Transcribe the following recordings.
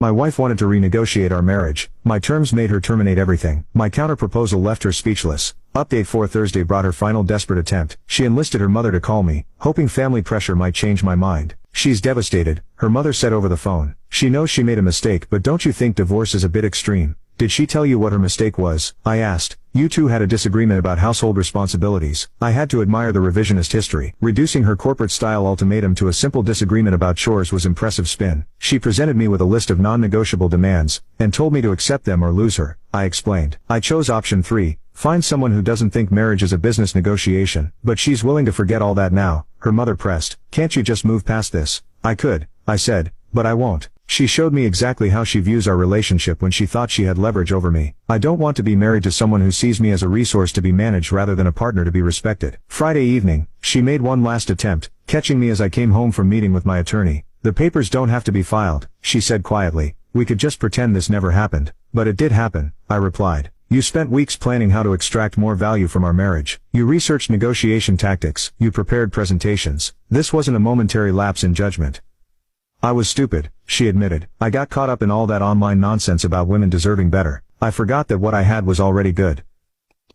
My wife wanted to renegotiate our marriage. My terms made her terminate everything. My counter-proposal left her speechless. Update 4 Thursday brought her final desperate attempt. She enlisted her mother to call me, hoping family pressure might change my mind. She's devastated, her mother said over the phone. She knows she made a mistake, but don't you think divorce is a bit extreme? Did she tell you what her mistake was? I asked. You two had a disagreement about household responsibilities. I had to admire the revisionist history. Reducing her corporate-style ultimatum to a simple disagreement about chores was impressive spin. She presented me with a list of non-negotiable demands, and told me to accept them or lose her. I explained. I chose option 3. Find someone who doesn't think marriage is a business negotiation. But she's willing to forget all that now, her mother pressed. Can't you just move past this? I could, I said, but I won't. She showed me exactly how she views our relationship when she thought she had leverage over me. I don't want to be married to someone who sees me as a resource to be managed rather than a partner to be respected. Friday evening, she made one last attempt, catching me as I came home from meeting with my attorney. The papers don't have to be filed, she said quietly. We could just pretend this never happened. But it did happen, I replied. You spent weeks planning how to extract more value from our marriage. You researched negotiation tactics. You prepared presentations. This wasn't a momentary lapse in judgment. I was stupid, she admitted. I got caught up in all that online nonsense about women deserving better. I forgot that what I had was already good.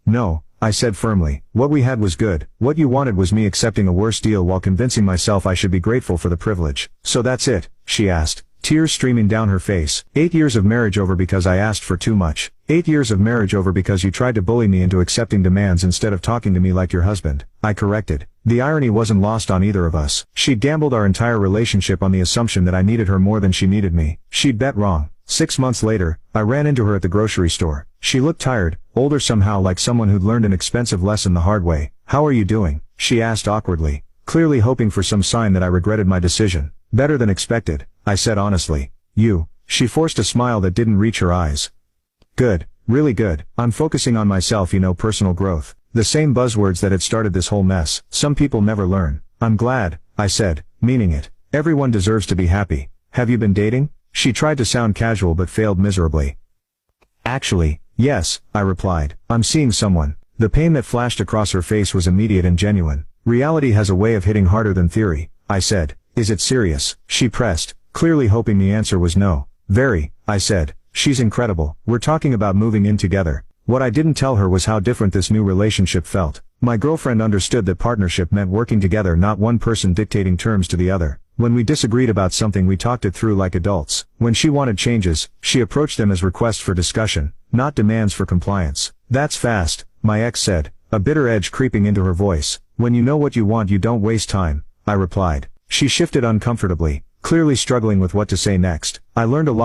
No, I said firmly. What we had was good. What you wanted was me accepting a worse deal while convincing myself I should be grateful for the privilege. So that's it, she asked, tears streaming down her face. 8 years of marriage over because I asked for too much. 8 years of marriage over because you tried to bully me into accepting demands instead of talking to me like your husband. I corrected. The irony wasn't lost on either of us. She'd gambled our entire relationship on the assumption that I needed her more than she needed me. She'd bet wrong. 6 months later, I ran into her at the grocery store. She looked tired, older somehow, like someone who'd learned an expensive lesson the hard way. How are you doing? She asked awkwardly, clearly hoping for some sign that I regretted my decision. Better than expected, I said honestly. You? She forced a smile that didn't reach her eyes. Good, really good. I'm focusing on myself, personal growth. The same buzzwords that had started this whole mess. Some people never learn. I'm glad, I said, meaning it. Everyone deserves to be happy. Have you been dating? She tried to sound casual but failed miserably. Actually, yes, I replied. I'm seeing someone. The pain that flashed across her face was immediate and genuine. Reality has a way of hitting harder than theory, I said. Is it serious? She pressed, clearly hoping the answer was no. Very, I said. She's incredible. We're talking about moving in together. What I didn't tell her was how different this new relationship felt. My girlfriend understood that partnership meant working together, not one person dictating terms to the other. When we disagreed about something, we talked it through like adults. When she wanted changes, she approached them as requests for discussion, not demands for compliance. That's fast, my ex said, a bitter edge creeping into her voice. When you know what you want, you don't waste time, I replied. She shifted uncomfortably, clearly struggling with what to say next. I learned a lot